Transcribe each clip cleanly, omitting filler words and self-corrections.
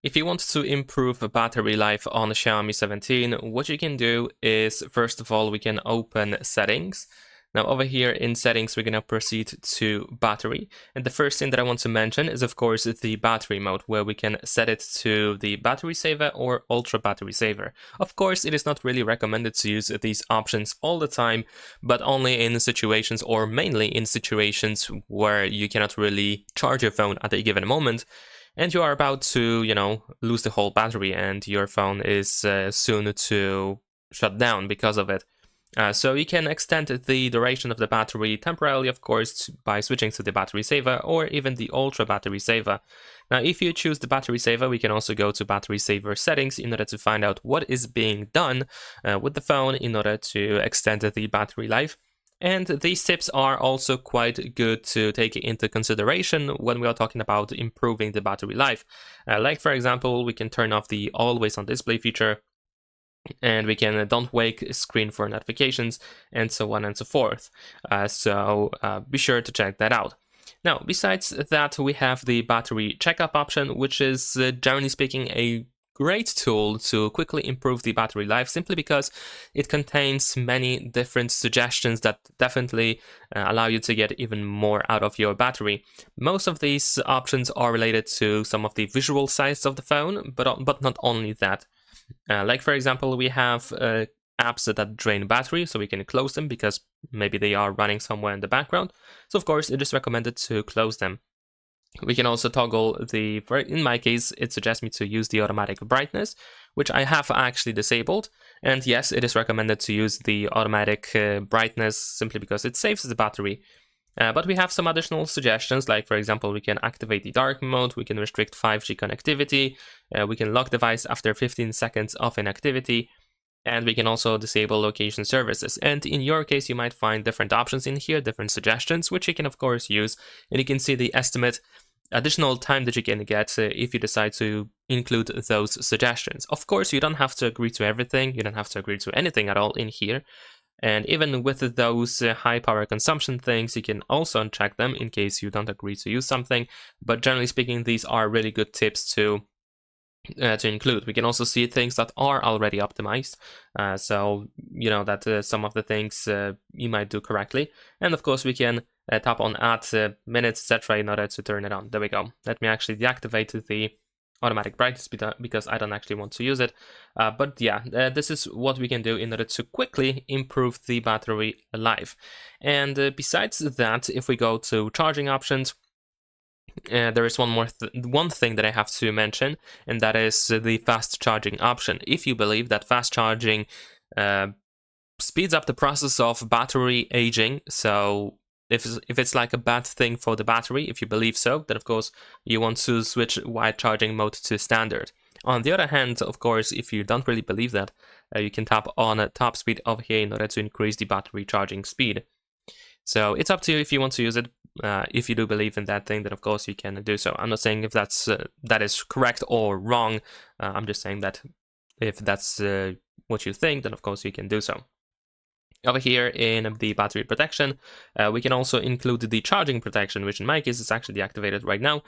If you want to improve battery life on Xiaomi 17, what you can do is, first of all, we can open settings. Now over here in settings, we're going to proceed to battery. And the first thing that I want to mention is, of course, the battery mode, where we can set it to the battery saver or ultra battery saver. Of course, it is not really recommended to use these options all the time, but only in situations, or mainly in situations where you cannot really charge your phone at a given moment, and you are about to, lose the whole battery, and your phone is soon to shut down because of it. So you can extend the duration of the battery temporarily, of course, by switching to the battery saver or even the ultra battery saver. Now, if you choose the battery saver, we can also go to battery saver settings in order to find out what is being done with the phone in order to extend the battery life. And these tips are also quite good to take into consideration when we are talking about improving the battery life. Like, for example, we can turn off the always on display feature, and we can don't wake screen for notifications, and so on and so forth. So be sure to check that out. Now, besides that, we have the battery checkup option, which is generally speaking a great tool to quickly improve the battery life, simply because it contains many different suggestions that definitely allow you to get even more out of your battery. Most of these options are related to some of the visual sides of the phone, but not only that. Like, for example, we have apps that drain battery, so we can close them because maybe they are running somewhere in the background. So of course, it is recommended to close them. We can also toggle in my case, it suggests me to use the automatic brightness, which I have actually disabled. And yes, it is recommended to use the automatic brightness simply because it saves the battery. But we have some additional suggestions, like, for example, we can activate the dark mode, we can restrict 5G connectivity, we can lock device after 15 seconds of inactivity, and we can also disable location services. And in your case, you might find different options in here, different suggestions, which you can of course use. And you can see the estimate additional time that you can get if you decide to include those suggestions. Of course, you don't have to agree to everything, you don't have to agree to anything at all in here. And even with those high power consumption things, you can also uncheck them in case you don't agree to use something. But generally speaking, these are really good tips to include. We can also see things that are already optimized, so you know that some of the things you might do correctly. And of course, we can tap on add minutes, etc., in order to turn it on. There we go. Let me actually deactivate the automatic brightness because I don't actually want to use it. But yeah, this is what we can do in order to quickly improve the battery life. And besides that, if we go to charging options, there is one thing that I have to mention, and that is the fast charging option. If you believe that fast charging speeds up the process of battery aging, so if it's like a bad thing for the battery, if you believe so, then of course you want to switch wide charging mode to standard. On the other hand, of course, if you don't really believe that, you can tap on top speed over here in order to increase the battery charging speed. So it's up to you if you want to use it. If you do believe in that thing, then of course you can do so. I'm not saying if that is correct or wrong. I'm just saying that if that's what you think, then of course you can do so. Over here in the battery protection, we can also include the charging protection, which in my case is actually deactivated right now.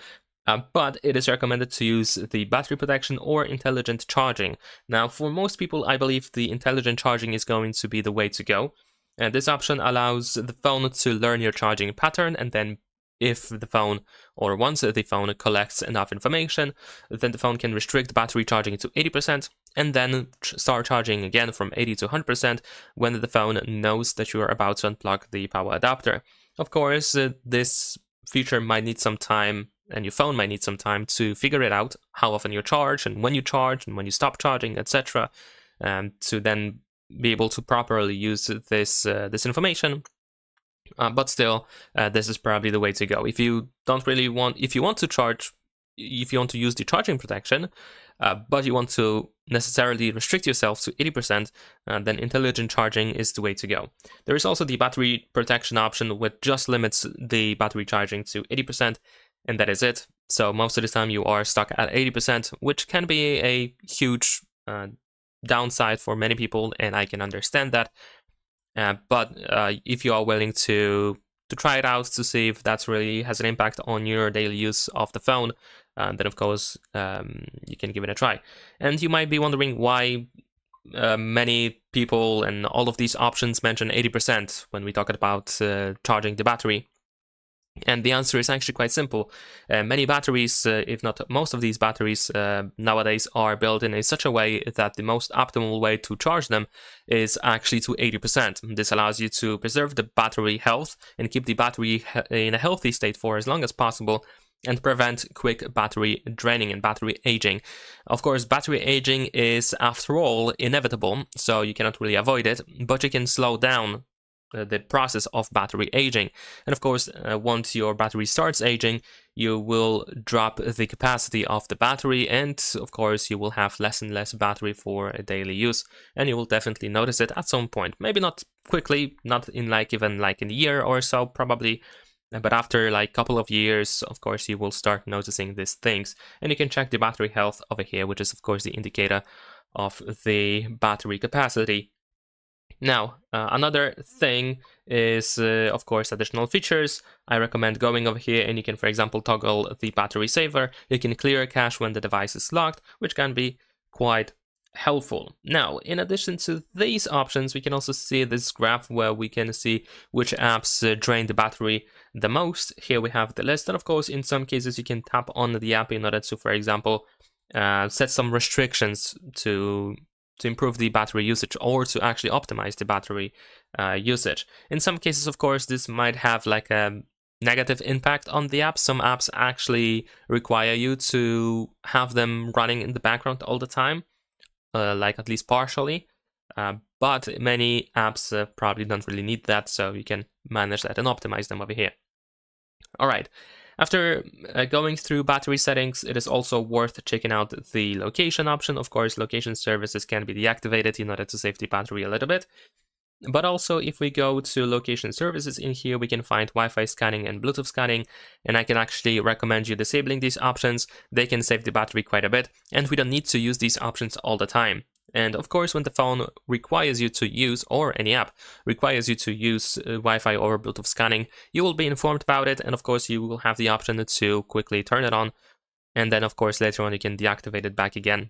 But it is recommended to use the battery protection or intelligent charging. Now, for most people, I believe the intelligent charging is going to be the way to go. And this option allows the phone to learn your charging pattern, and then if the phone, or once the phone collects enough information, then the phone can restrict battery charging to 80% and then start charging again from 80 to 100% when the phone knows that you are about to unplug the power adapter. Of course, this feature might need some time, and your phone might need some time to figure it out, how often you charge and when you stop charging, etc., to then be able to properly use this information. But still, this is probably the way to go. If you want to use the charging protection, but you want to necessarily restrict yourself to 80%, then intelligent charging is the way to go. There is also the battery protection option, which just limits the battery charging to 80%, and that is it. So most of the time you are stuck at 80%, which can be a huge downside for many people, and I can understand that. But if you are willing to to try it out to see if that really has an impact on your daily use of the phone, then of course you can give it a try. And you might be wondering why many people and all of these options mention 80% when we talk about charging the battery. And the answer is actually quite simple. Many batteries, if not most of these batteries, nowadays are built in such a way that the most optimal way to charge them is actually to 80%. This allows you to preserve the battery health and keep the battery in a healthy state for as long as possible, and prevent quick battery draining and battery aging. Of course, battery aging is, after all, inevitable, so you cannot really avoid it, but you can slow down the process of battery aging. And of course, once your battery starts aging, you will drop the capacity of the battery, and of course you will have less and less battery for daily use, and you will definitely notice it at some point. Maybe not quickly, not in even a year or so probably, but after like a couple of years, of course, you will start noticing these things. And you can check the battery health over here, which is of course the indicator of the battery capacity. Now, another thing is, of course, additional features. I recommend going over here and you can, for example, toggle the battery saver. You can clear cache when the device is locked, which can be quite helpful. Now, in addition to these options, we can also see this graph where we can see which apps drain the battery the most. Here we have the list, and of course, in some cases, you can tap on the app in order to, for example, set some restrictions to improve the battery usage, or to actually optimize the battery usage. In some cases, of course, this might have like a negative impact on the app. Some apps actually require you to have them running in the background all the time, like at least partially. But many apps probably don't really need that, so you can manage that and optimize them over here. All right. After going through battery settings, it is also worth checking out the location option. Of course, location services can be deactivated in order to save the battery a little bit. But also, if we go to location services in here, we can find Wi-Fi scanning and Bluetooth scanning, and I can actually recommend you disabling these options. They can save the battery quite a bit, and we don't need to use these options all the time. And of course, when the phone requires you to use, or any app requires you to use Wi-Fi or Bluetooth scanning, you will be informed about it, and of course you will have the option to quickly turn it on, and then of course later on you can deactivate it back again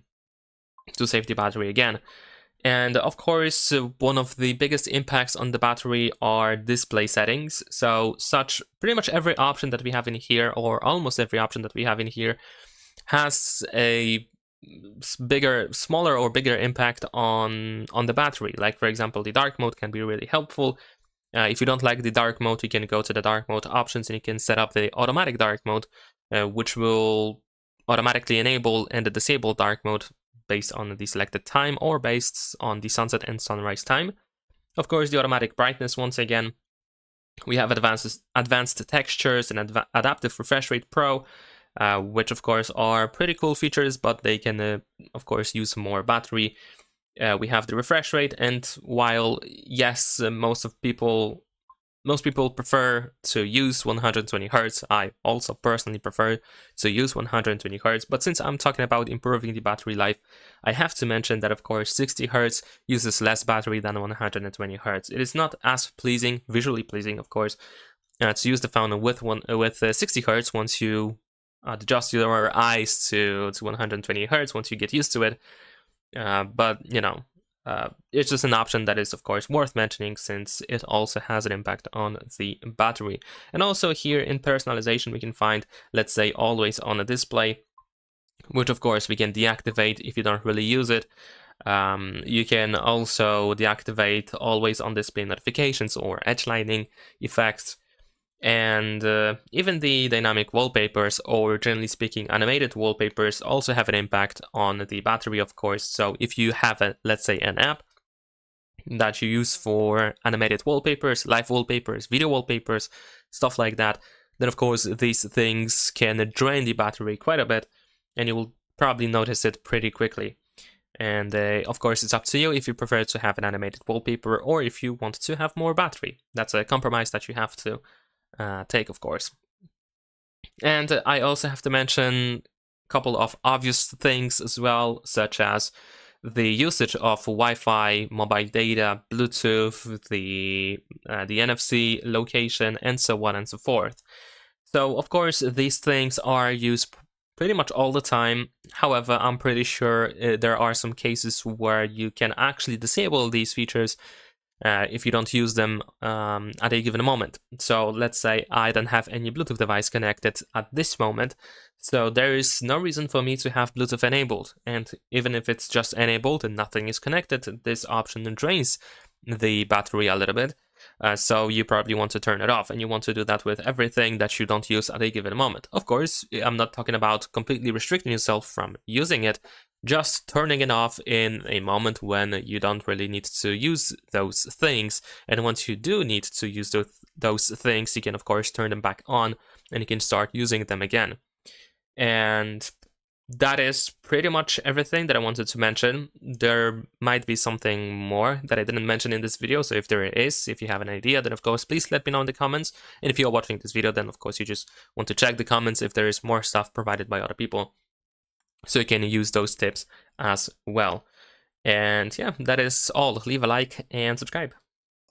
to save the battery again. And of course, one of the biggest impacts on the battery are display settings. So pretty much every option that we have in here, or almost every option that we have in here, has a smaller or bigger impact on the battery. Like for example, the dark mode can be really helpful. If you don't like the dark mode, you can go to the dark mode options and you can set up the automatic dark mode, which will automatically enable and disable dark mode based on the selected time, or based on the sunset and sunrise time. Of course, the automatic brightness, once again, we have advanced textures and adaptive refresh rate pro, which of course are pretty cool features, but they can of course use more battery. We have the refresh rate, and while yes, most people prefer to use 120 Hz, I also personally prefer to use 120 Hz, but since I'm talking about improving the battery life, I have to mention that of course 60 Hz uses less battery than 120 Hz. It is not as pleasing, visually pleasing of course, to use the phone with 60 Hz once you adjust your eyes to 120 Hz once you get used to it. But you know, it's just an option that is of course worth mentioning, since it also has an impact on the battery. And also here in personalization we can find, let's say, always on a display, which of course we can deactivate if you don't really use it. You can also deactivate always on display notifications or edge lighting effects. And even the dynamic wallpapers, or generally speaking animated wallpapers, also have an impact on the battery of course. So if you have let's say an app that you use for animated wallpapers, live wallpapers, video wallpapers, stuff like that, then of course these things can drain the battery quite a bit, and you will probably notice it pretty quickly. And of course it's up to you if you prefer to have an animated wallpaper, or if you want to have more battery. That's a compromise that you have to take, of course. And I also have to mention a couple of obvious things as well, such as the usage of Wi-Fi, mobile data, Bluetooth, the NFC location, and so on and so forth. So, of course, these things are used pretty much all the time. However, I'm pretty sure there are some cases where you can actually disable these features if you don't use them at a given moment. So let's say I don't have any Bluetooth device connected at this moment, so there is no reason for me to have Bluetooth enabled. And even if it's just enabled and nothing is connected, this option drains the battery a little bit. So you probably want to turn it off, and you want to do that with everything that you don't use at a given moment. Of course, I'm not talking about completely restricting yourself from using it, just turning it off in a moment when you don't really need to use those things. And once you do need to use those things, you can of course turn them back on and you can start using them again. And that is pretty much everything that I wanted to mention. There might be something more that I didn't mention in this video, so if there is, if you have an idea, then of course please let me know in the comments. And if you're watching this video, then of course you just want to check the comments if there is more stuff provided by other people, so you can use those tips as well. And yeah, that is all. Leave a like and subscribe.